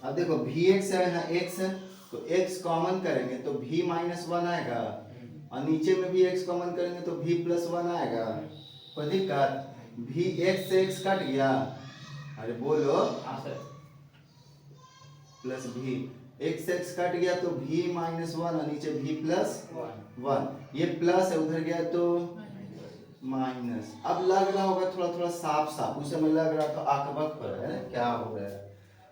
अब देखो भी एक्स है यहाँ एक्स है, तो x कॉमन करेंगे तो v माइनस 1 आएगा और नीचे में भी x कॉमन करेंगे तो v प्लस 1 आएगा, कोई दिक्कत? v x से x कट गया, अरे बोलो प्लस v x से x कट गया तो v माइनस 1 और नीचे v प्लस 1, ये प्लस है उधर गया तो माइनस। अब लग रहा होगा थोड़ा थोड़ा साफ साफ, उस समय लग रहा तो आकबक पर है ना क्या हो रहा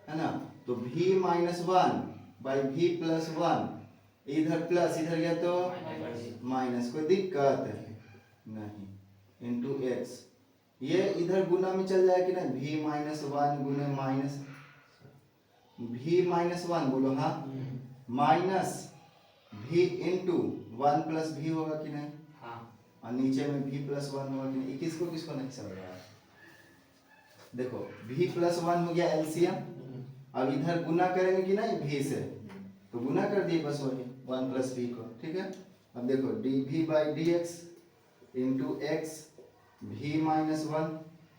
है ना। तो v minus 1 by v plus 1, इधर प्लस इधर गया तो माइनस, कोई दिक्कत नहीं, इंटू एक्स। ये इधर गुना में चल जाए कि ना, v माइनस 1 गुने माइनस v माइनस 1, बोलो हाँ, minus v into 1 plus v होगा कि नहीं, और नीचे में v प्लस 1 होगा कि नहीं। किसको किसको नहीं समझ रहा है, देखो v प्लस 1 हो गया एलसीएम, अब इधर गुना करेंगे कि नहीं v से, तो गुना कर दिए बस वही 1 प्लस v को, ठीक है। अब देखो d v by D x into x v minus 1,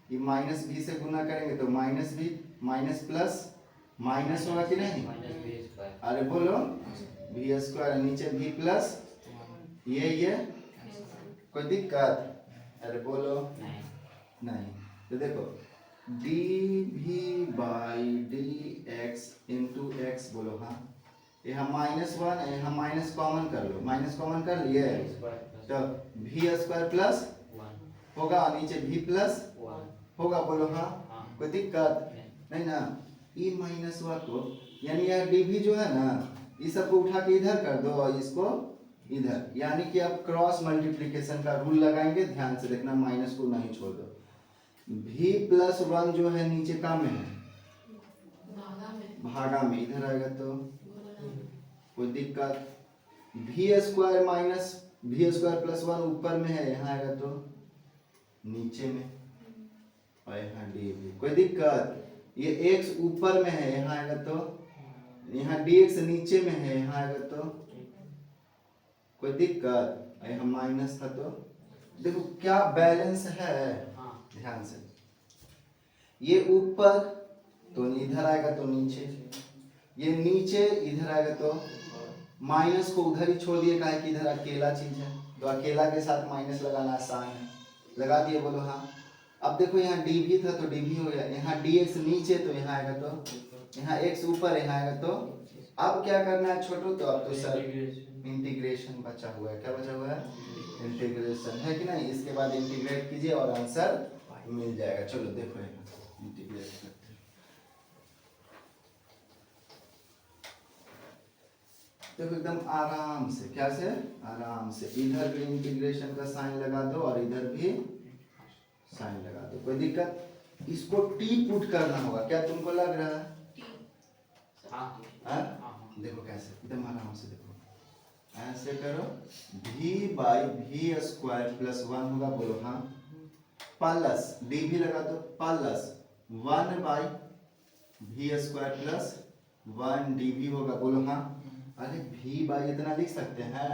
ये माइनस v से गुना करेंगे तो minus v, minus plus minus होगा कि नहीं, अरे बोलो v स्क्वायर, नीचे v प्लस ये कोई दिक्कत, अरे बोलो नहीं। तो देखो d v by D x into x, बोलो हाँ, यहाँ माइनस 1 यहाँ माइनस कॉमन कर लो, माइनस कॉमन कर लिए तो v स्क्वायर प्लस होगा, नीचे v प्लस होगा, बोलो हाँ, कोई दिक्कत नहीं ना। ई माइनस वन को यानी यह डी भी जो है ना, इस सबको उठा के इधर कर दो और इसको इधर, यानी कि आप क्रॉस मल्टीप्लिकेशन का रूल लगाएंगे, ध्यान से देखना, माइनस को नहीं छोड़ दो। v प्लस 1 जो है नीचे का में है, भागा में इधर आएगा तो कोई दिक्कत। v square minus v square plus 1 ऊपर में है, यहाँ आएगा तो नीचे में, और यहाँ dv कोई दिक्कत। ये x ऊपर में है, यहाँ आएगा तो, यहाँ dx नीचे में है, यहाँ आएगा तो कोई दिक्कत। यहाँ माइनस था तो देखो क्या बैलेंस है, ध्यान से। ये ऊपर तो इधर आएगा तो नीचे, ये नीचे इधर आएगा तो माइनस को उधर ही छोड़ दिए, काहे कि इधर अकेला चीज है, तो अकेला के साथ माइनस लगाना आसान है, लगा दिए, बोलो हाँ। अब देखो यहाँ dv था तो dv हो गया, यहाँ dx नीचे तो यहाँ आएगा तो, यहाँ x ऊपर यहाँ आएगा तो। अब क्या करना है छोटू, तो अब तो सर इंटीग्रेशन बचा हुआ है, क्या बचा हुआ है, इंटीग्रेशन है कि नहीं। इसके बाद इंटीग्रेट कीजिए और आंसर मिल जाएगा। चलो देखो यहाँ इंटीग्रेट करते हैं, देखो एकदम आराम से, क्या से, आराम से। इधर भी इंटीग्रेशन का साइन लगा दो और इधर भी साइन लगा दो, कोई दिक्कत। इसको टी पुट करना होगा, क्या तुमको लग रहा है? देखो कैसे, एकदम आराम से देखो, ऐसे करो, v by v square plus 1 होगा, बोलो हाँ, प्लस dv लगा दो, plus 1 by v square plus 1 dv होगा, बोलो हाँ। अरे v बाई इतना लिख सकते हैं,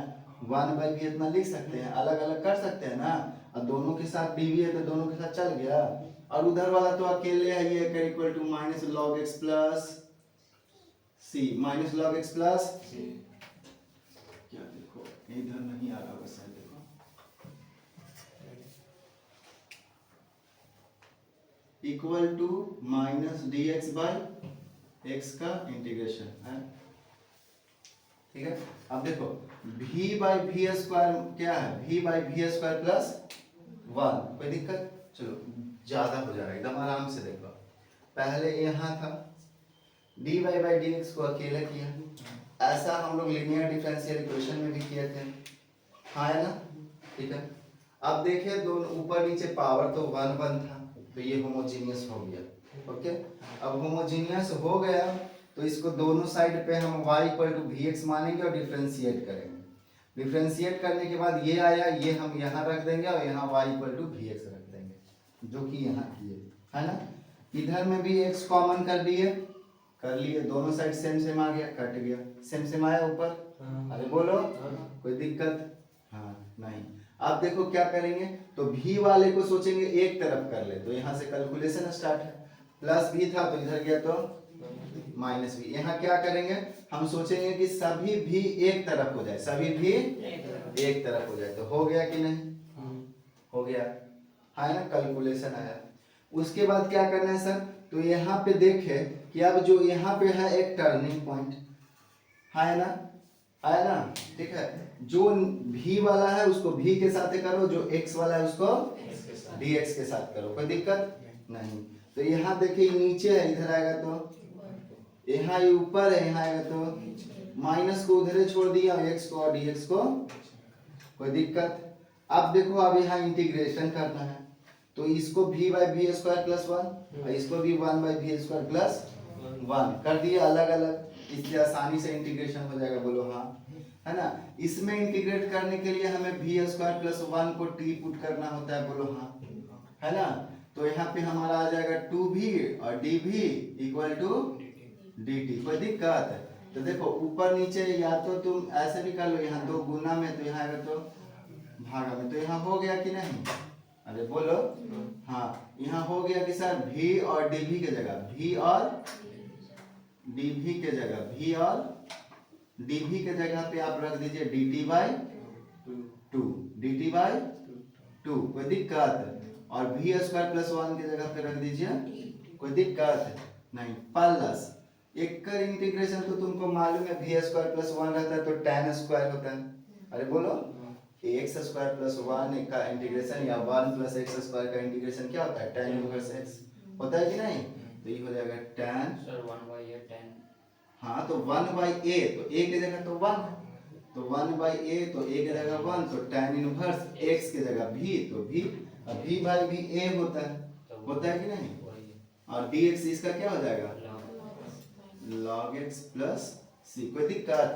1 बाई v इतना लिख सकते हैं, अलग अलग कर सकते हैं ना, और दोनों के साथ dv है तो दोनों के साथ चल गया। और उधर वाला तो अकेले है, ये का equal to minus log x plus c, minus log x plus क्या, देखो इधर नहीं आ रहा वैसे, देखो equal to minus d x by x का इंटीग्रेशन है, ठीक है। अब देखो v बाई वी स्क्वायर क्या है, v by v square plus 1, कोई दिक्कत। चलो ज्यादा हो जा रहा है, एकदम आराम से देखो। पहले यहाँ था dy बाई dx को अकेले किया, ऐसा हम लोग लीनियर डिफरेंशियल इक्वेशन में भी किए थे, हाँ है ना, ठीक है। अब देखिए दोनों ऊपर नीचे पावर तो 1 1 था, तो ये होमोजीनियस हो गया, ओके। अब होमोजीनियस हो गया तो इसको दोनों साइड पे हम y equal to we x मानेंगे और डिफरेंशिएट करेंगे। डिफरेंशिएट करने के बाद ये आया, ये हम यहाँ रख देंगे और यहाँ y equal to we x रख देंगे, जो कि यहाँ किए, है ना। इधर में भी x कॉमन कर लिए, दोनों साइड सेम सेम आ गया, कट गया, सेम सेम आया ऊपर, अरे बोलो कोई दिक्कत, हाँ नहीं। अब देखो क्या करेंगे, तो v वाले को सोचेंगे एक तरफ कर ले, तो यहाँ से कैलकुलेशन स्टार्ट है, प्लस v था तो इधर गया तो माइनस v। यहाँ क्या करेंगे, हम सोचेंगे कि सभी भी एक तरफ हो जाए, सभी भी एक तरफ हो जाए, तो हो गया कि नहीं, हो गया, है ना, कैलकुलेशन आया। उसके बाद क्या करना है सर, तो यहाँ पे देखे कि अब जो यहाँ पे है एक टर्निंग पॉइंट, है ना, है ना, ठीक है। जो v वाला है उसको v के साथ करो, जो x वाला है उसको dx के साथ करो, कोई दिक्कत नहीं। तो यहाँ देखिए नीचे है, इधर आएगा तो, यहाँ ये ऊपर है, यहाँ आएगा तो माइनस को उधर छोड़ दिया, x को और dx को, कोई दिक्कत। अब देखो अब यहाँ इंटीग्रेशन करना है, तो इसको v by v square plus 1 और इसको भी 1 बाई वी स्क्वायर प्लस 1 कर दिया अलग अलग, इसलिए आसानी से इंटीग्रेशन हो जाएगा, बोलो हाँ, है ना। इसमें इंटीग्रेट करने के लिए हमें वी स्क्वायर प्लस 1 को t पुट करना होता है, बोलो हाँ, है ना। तो यहाँ पे हमारा आ जाएगा 2v और dv इक्वल टू dt, कोई दिक्कत है। तो देखो ऊपर नीचे या तो तुम ऐसे भी कर लो, यहाँ 2 गुना में तो यहाँ आएगा तो भागा में, तो यहाँ हो गया कि नहीं, अरे बोलो हाँ, यहाँ हो गया कि सर v और dv के जगह, v और dv के जगह, v और dv के जगह पे आप रख दीजिए dt बाई 2, dt बाई 2, कोई दिक्कत। और v स्क्वायर प्लस 1 की जगह पे रख दीजिए, कोई दिक्कत नहीं। प्लस एक कर इंटीग्रेशन तो तुमको मालूम है, v स्क्वायर प्लस 1 रहता है तो tan स्क्वायर होता है, अरे बोलो x स्क्वायर प्लस 1 का इंटीग्रेशन या 1 प्लस x स्क्वायर का इंटीग्रेशन क्या होता है, tan इनवर्स x होता है कि नहीं। तो ये हो जाएगा tan सर 1/a tan, हाँ तो 1/a, तो a की जगह तो 1, तो 1/a तो a की जगह 1, तो tan इनवर्स x की जगह v, तो v, v by v a होता है, होता है कि नहीं? और dx इसका क्या हो जाएगा? log x प्लस सी। कोई दिक्कत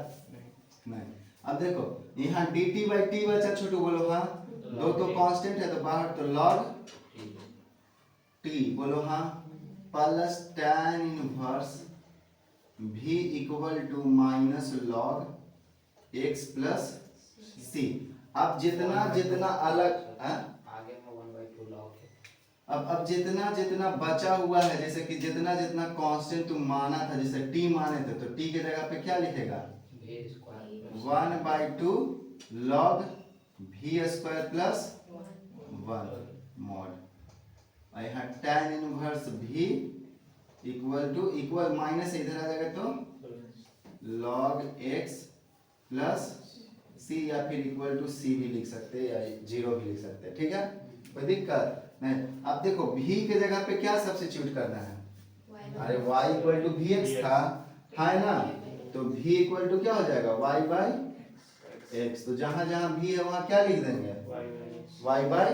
नहीं। अब देखो यहाँ dt बाई टी बचा छोटू, बोलो हाँ। दो तो कांस्टेंट है तो बाहर तो log टी, बोलो हाँ। Plus tan inverse v equal to minus log x plus c. अब जितना जितना अलग आगे में 1/2 log है। अब जितना जितना बचा हुआ है, जैसे कि जितना जितना कांस्टेंट तुम माना था, जैसे t माने थे तो t के जगह पे क्या लिखेगा? v square 1/2 log v square plus 1 mod. और यहाँ tan inverse v equal to equal minus इधर आ जाएगा तो log x प्लस c, या फिर इक्वल टू c भी लिख सकते हैं या 0 भी लिख सकते हैं, ठीक है? कोई दिक्कत नहीं। अब देखो v के जगह पे क्या सब्स्टिट्यूट करना है? अरे y equal to we x था, है ना? तो v इक्वल टू क्या हो जाएगा? y by x. तो जहां जहां v है वहां क्या लिख देंगे? y by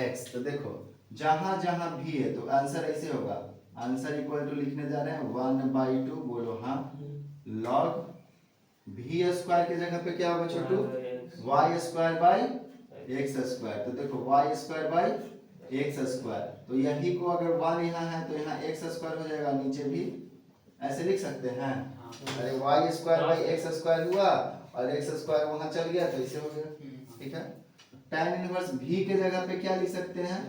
x. तो देखो जहां जहां v है तो आंसर ऐसे होगा, आंसर इक्वल टू लिखने जा रहे हैं 1/2, बोलो हाँ, log v स्क्वायर के जगह पे क्या होगा छोटू? y square by x square. तो देखो y square by x square, तो यही को अगर 1 यहाँ है तो यहाँ एक्स स्क्वायर हो जाएगा, नीचे भी ऐसे लिख सकते हैं। अरे y square by x square हुआ और एक्स स्क्वायर वहां चल गया तो ऐसे हो गया, ठीक है? tan इनवर्स v के जगह पे क्या लिख सकते हैं?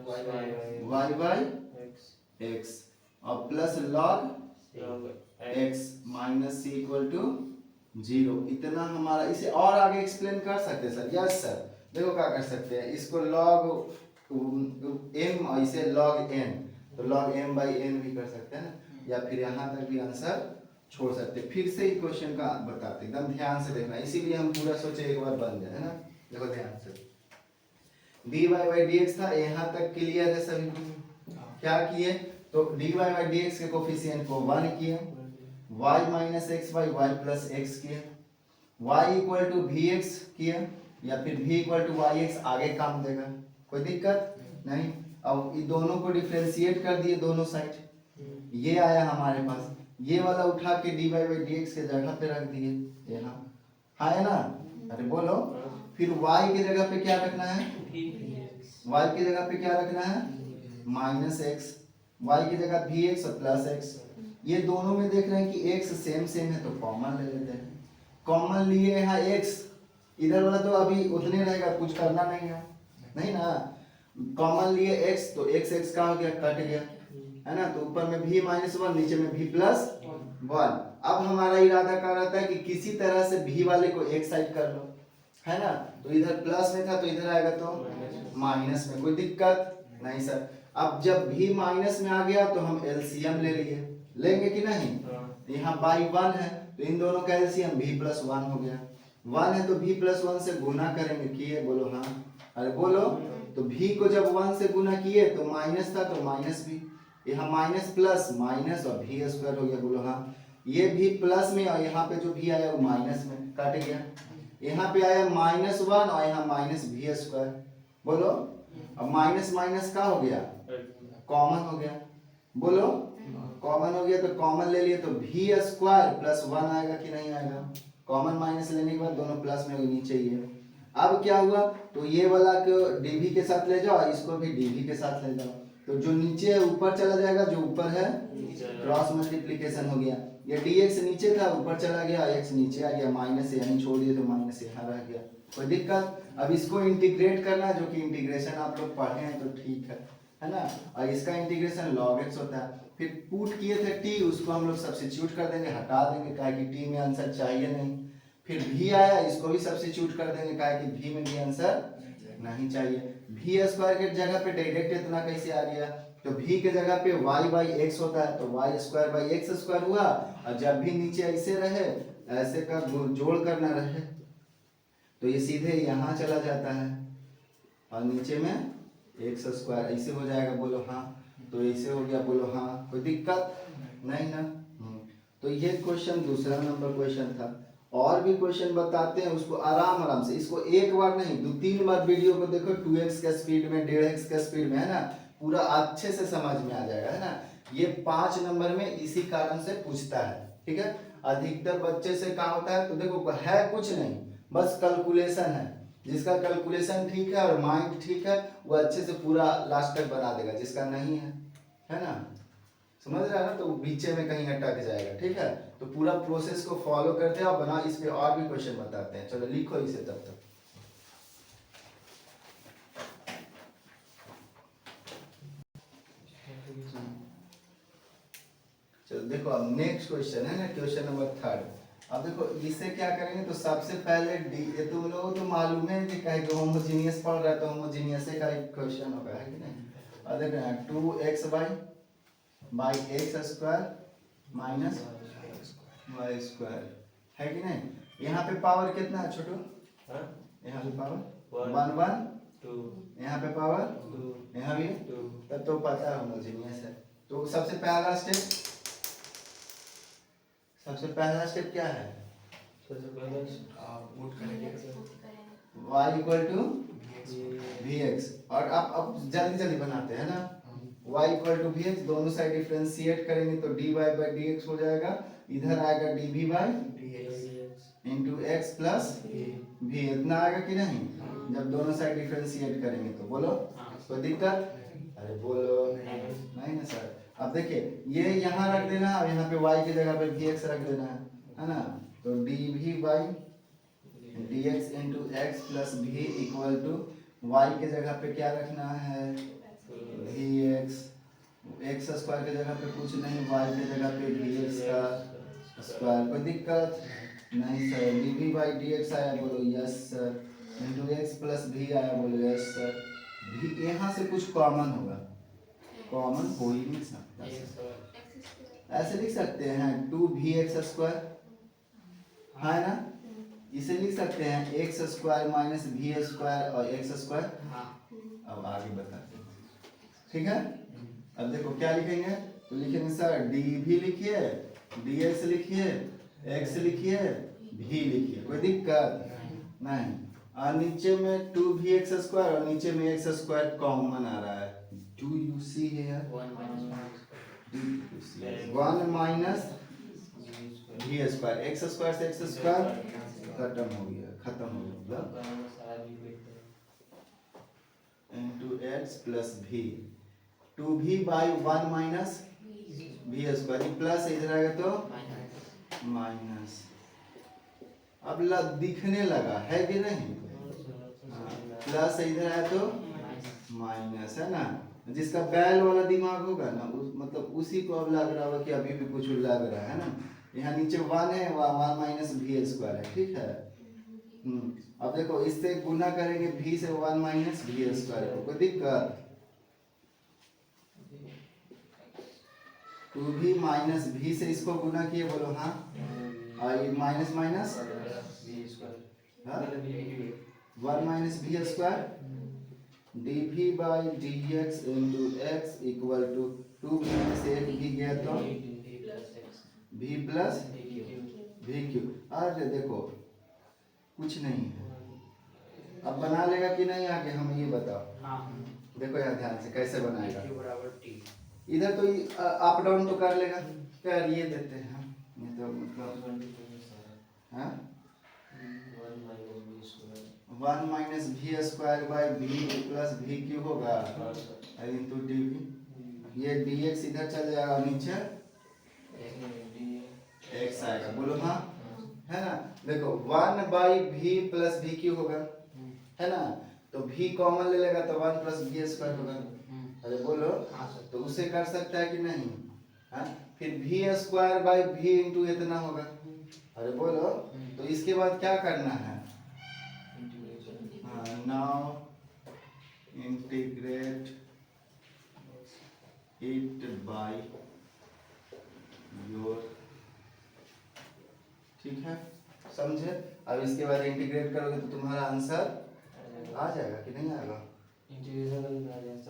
y बाई एक्स और प्लस log x माइनस सी इक्वल टू 0। इतना हमारा, इसे और आगे एक्सप्लेन कर सकते हैं सर? Yes sir. देखो क्या कर सकते हैं, इसको log m और इसे log n, तो log m बाई n भी कर सकते हैं ना, या फिर यहाँ तक भी आंसर छोड़ सकते हैं। फिर से ही क्वेश्चन का बताते, एकदम ध्यान से देखना, इसीलिए हम पूरा सोचे एक बार बन जाए, है ना? देखो ध्यान से, dy बाई dx था, यहाँ तक क्लियर है सभी को? क्या किए तो dy बाई dx के कोफिशिएंट को 1 किए, y minus x by y plus x किए, y equal to we x किए, या फिर v equal to y x आगे काम देगा, कोई दिक्कत नहीं। अब ये दोनों को डिफरेंशिएट कर दिए दोनों साइड, ये आया हमारे पास, ये वाला उठा के dy बाई dx के जगह पे रख दिए यहाँ, है ना? अरे बोलो, फिर y की जगह पे क्या रखना है? y की जगह पे क्या रखना है? माइनस एक्स, y की जगह वी एक्स और प्लस एक्स। ये दोनों में देख रहे हैं कि x सेम सेम है तो कॉमन ले लेते हैं। कॉमन लिए यहाँ x, इधर वाला तो अभी उतने रहेगा, कुछ करना नहीं है, नहीं ना? कॉमन लिए x तो x x का हो गया, कट गया, है ना? तो ऊपर में v माइनस 1, नीचे में v प्लस 1। अब हमारा इरादा कर रहा था कि किसी तरह से v वाले को एक साइड कर लो, है ना? तो इधर प्लस में था तो इधर आएगा तो माइनस में, कोई दिक्कत नहीं सर। अब जब v माइनस में आ गया तो हम एलसीएम ले लिए, लेंगे कि नहीं? यहाँ बाई 1 है तो इन दोनों का एलसीएम v प्लस 1 हो गया, 1 है तो v प्लस 1 से गुना करेंगे, किए? बोलो हाँ। अरे बोलो, तो v को जब 1 से गुना किए तो माइनस था तो माइनस भी, यहाँ माइनस प्लस माइनस और v स्क्वायर हो गया, बोलो हाँ। ये v प्लस में और यहाँ पे जो v आया वो माइनस में, कट गया। यहाँ पे आया माइनस 1 और यहाँ माइनस v स्क्वायर, बोलो। अब माइनस माइनस का हो गया? कॉमन हो गया, बोलो। कॉमन हो गया तो कॉमन ले लिए तो v स्क्वायर प्लस 1 आएगा कि नहीं आएगा? कॉमन माइनस लेने के बाद दोनों प्लस में नीचे ही है। अब क्या हुआ, तो ये वाला को dv के साथ ले जाओ, इसको भी dv के साथ ले जाओ, तो जो नीचे है ऊपर चला जाएगा, जो ऊपर है क्रॉस मल्टीप्लिकेशन हो गया। ये dx नीचे था ऊपर चला गया, x नीचे आ गया, माइनस यानी छोड़ दिए तो माइनस यहाँ रह गया, कोई दिक्कत? अब इसको इंटीग्रेट करना है, जो कि इंटीग्रेशन आप लोग पढ़े हैं तो ठीक है ना? और इसका इंटीग्रेशन log x होता है। फिर पुट किए थे t, उसको हम लोग सब्स्टिट्यूट कर देंगे, हटा देंगे, क्या कि t में आंसर चाहिए नहीं। फिर v आया, इसको भी सब्स्टिट्यूट कर देंगे, क्या कि v में भी आंसर नहीं चाहिए। v स्क्वायर के जगह पे डायरेक्ट इतना कैसे आ गया, तो v के जगह पे y बाई एक्स होता है तो y square by x square हुआ, और जब भी नीचे ऐसे रहे, ऐसे का जोड़ करना रहे तो ये सीधे यहाँ चला जाता है और नीचे में एक्स स्क्वायर ऐसे हो जाएगा, बोलो हाँ। तो ऐसे हो गया, बोलो हाँ, कोई दिक्कत नहीं ना? तो ये क्वेश्चन दूसरा नंबर क्वेश्चन था। और भी क्वेश्चन बताते हैं, उसको आराम आराम से, इसको एक बार नहीं 2-3 बार वीडियो को देखो, 2x का स्पीड में, 1.5x का स्पीड में, है ना? पूरा अच्छे से समझ में आ जाएगा, है ना। ये 5 नंबर में इसी कारण से पूछता है, ठीक है। अधिकतर बच्चे से क्या होता है, तो देखो है कुछ नहीं, बस कैलकुलेशन है। जिसका कैलकुलेशन ठीक है और माइंड ठीक है वो अच्छे से पूरा लास्ट तक बना देगा, जिसका नहीं है ना, समझ रहा है ना, तो वो बीचे में कहीं अटक जाएगा, ठीक है। तो पूरा प्रोसेस को फॉलो करते हैं और बना, इस पे और भी क्वेश्चन बताते हैं। चलो लिखो इसे तब तक। चलो देखो अब नेक्स्ट क्वेश्चन है ना, क्वेश्चन नंबर 3। अब देखो इसे क्या करेंगे, तो सबसे पहले डी, ये तुम लोगों को तो मालूम है कि कहे होमोजीनियस पढ़ रहा है तो होमोजीनियस का एक क्वेश्चन होगा, है कि नहीं। अब देखो 2xy by x square minus y square, है कि नहीं। यहाँ पे पावर कितना है छोटू, हाँ यहाँ पे पावर 1 1 1, 2 यहाँ पे पावर 2 यहाँ भी, 2 तब तो पता है होमोजीनियस है। तो सबसे पहला स्टेप क्या है, सबसे पहले पुट करेंगे y equal to we x. और अब जल्दी जल्दी बनाते हैं ना, y equal to we x, दोनों साइड डिफरेंशिएट करेंगे तो dy बाई डी एक्स हो जाएगा, इधर आएगा dv by into x plus v, इतना आएगा कि नहीं, जब दोनों साइड डिफरेंशिएट करेंगे तो। बोलो कोई दिक्कत, अरे बोलो नहीं ना सर। अब देखिए ये यहाँ रख देना है और यहाँ पे y की जगह पे vx रख देना है ना। तो dv by dx into x plus v equal to y के जगह पे क्या रखना है, vx, एक्स स्क्वायर के जगह पे कुछ नहीं, y के जगह पे vx का स्क्वायर। कोई दिक्कत नहीं सर। dv बाई dx आया, बोलो yes sir. Into x plus v आया, बोलो यस सर। भी यहाँ से कुछ कॉमन होगा, कॉमन हो ही नहीं सकता। ऐसे लिख सकते हैं 2vx स्क्वायर, है ना। इसे लिख सकते हैं x square minus v square और एक्स स्क्वायर। अब आगे बताते हैं, ठीक है। अब देखो क्या लिखेंगे, तो लिखेंगे सर डी भी लिखिए, डी एक्स लिखिए, एक्स लिखिए, भी लिखिए, कोई दिक्कत नहीं। और नीचे में 2vx स्क्वायर और नीचे में एक्स स्क्वायर कॉमन आ रहा है। Do you see here 1 minus v square, x square से एक्स स्क्वायर खत्म हो गया, into x plus v, 2v by 1 minus v square, plus इधर आएगा तो माइनस। अब दिखने लगा है कि नहीं, प्लस इधर आया तो माइनस, है ना। जिसका बैल वाला दिमाग होगा ना मतलब उसी को अब लग रहा होगा कि अभी भी कुछ लग रहा है ना। यहाँ नीचे 1 है, 1 माइनस वी स्क्वायर है, ठीक है। अब देखो इससे गुना करेंगे v से 1 माइनस वी स्क्वायर को, कोई दिक्कत। 2v माइनस v से इसको गुना किए, बोलो हाँ, और ये minus minus 1 minus v square dv by dx into x equal to 2v से एक भी गया तो v प्लस वी क्यू। अरे देखो कुछ नहीं है, अब बना लेगा कि नहीं आगे हम ये बताओ। देखो यार ध्यान से कैसे बनाएगा, इधर तो अप डाउन तो कर लेगा, कर ये देते हैं हम, ये तो मतलब हाँ 1 minus v square by v plus v cube होगा इंटू डी वी, ये डी एक्स इधर चल जाएगा, नीचे एक्स आएगा, बोलो हाँ, है ना। देखो 1 by v plus v cube होगा, है ना, तो v कॉमन ले लेगा तो 1 प्लस वी स्क्वायर होगा। अरे बोलो तो उसे कर सकता है कि नहीं, हाँ। फिर v square by v into इतना होगा, अरे बोलो तो इसके बाद क्या करना है, now integrate it by your, ठीक है, समझे। अब इसके बाद इंटीग्रेट करोगे तो तुम्हारा आंसर आ जाएगा कि नहीं आएगा।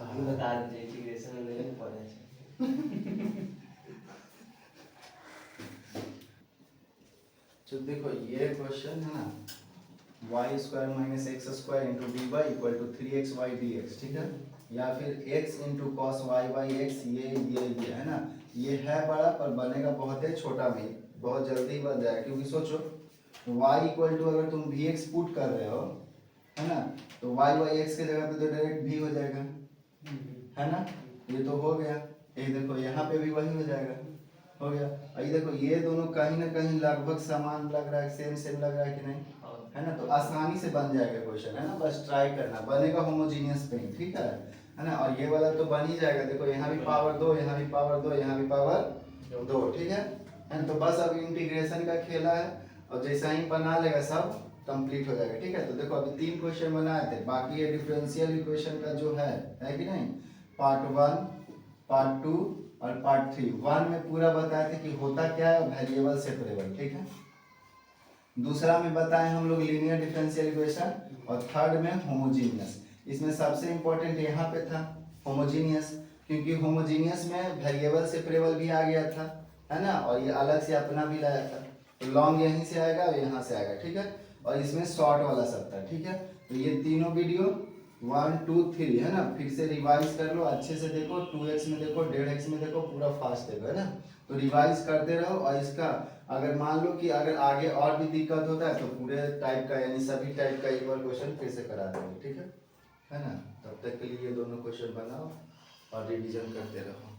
हम बता दीजिए इंटीग्रेशन में नहीं पढ़े। तो देखो ये क्वेश्चन है ना, y स्क्वायर minus x square into D y equal to 3xy dx, ठीक है। या फिर x into cos y by x, ये है ना, ये है बड़ा पर बनेगा बहुत ही छोटा में, बहुत जल्दी बन जाएगा। क्योंकि सोचो y इक्वल टू अगर तुम भी एक्स पुट कर रहे हो है ना, तो वाई बाई एक्स की जगह पे तो डायरेक्ट भी हो जाएगा, है ना, ये तो हो गया। ये देखो यहाँ पे भी वही हो जाएगा, हो गया। और ये देखो ये दोनों कहीं ना कहीं लगभग समान लग रहा है, सेम सेम लग रहा है कि नहीं, है ना, तो आसानी से बन जाएगा क्वेश्चन, है ना, बस ट्राई करना, बनेगा होमोजीनियस पिंग, ठीक है ना। और ये वाला तो बन ही जाएगा, देखो यहाँ भी पावर 2, यहाँ भी पावर 2, यहाँ भी पावर 2, ठीक है ना। तो बस अब इंटीग्रेशन का खेला है, और जैसा ही बना लेगा सब कंप्लीट हो जाएगा, ठीक है। तो देखो अभी 3 क्वेश्चन बनाए थे, बाकी ये डिफरेंशियल इक्वेशन का जो है कि नहीं, पार्ट 1, पार्ट 2 और पार्ट 3। 1 में पूरा बताए थे कि होता क्या है, वेरिएबल सेपरेबल, ठीक है। दूसरा में बताए हम लोग लीनियर डिफरेंशियल इक्वेशन, और थर्ड में होमोजीनियस। इसमें सबसे इंपॉर्टेंट यहाँ पे था होमोजीनियस, क्योंकि होमोजीनियस में वेरिएबल सेपरेबल भी आ गया था, है ना, और ये अलग से अपना भी लाया था, तो लॉन्ग यहीं से आएगा और यहाँ से आएगा, ठीक है। और इसमें शॉर्ट वाला सब था, ठीक है। तो ये तीनों वीडियो 1, 2, 3 है ना, फिर से रिवाइज कर लो, अच्छे से देखो, 2x में देखो, 1.5x में देखो, पूरा फास्ट देखो, है ना। तो रिवाइज करते रहो, और इसका अगर मान लो कि अगर आगे और भी दिक्कत होता है तो पूरे टाइप का यानी सभी टाइप का एक बार क्वेश्चन फिर से करा देंगे, ठीक है ना। तब तक के लिए ये दोनों क्वेश्चन बनाओ और रिवीजन करते रहो।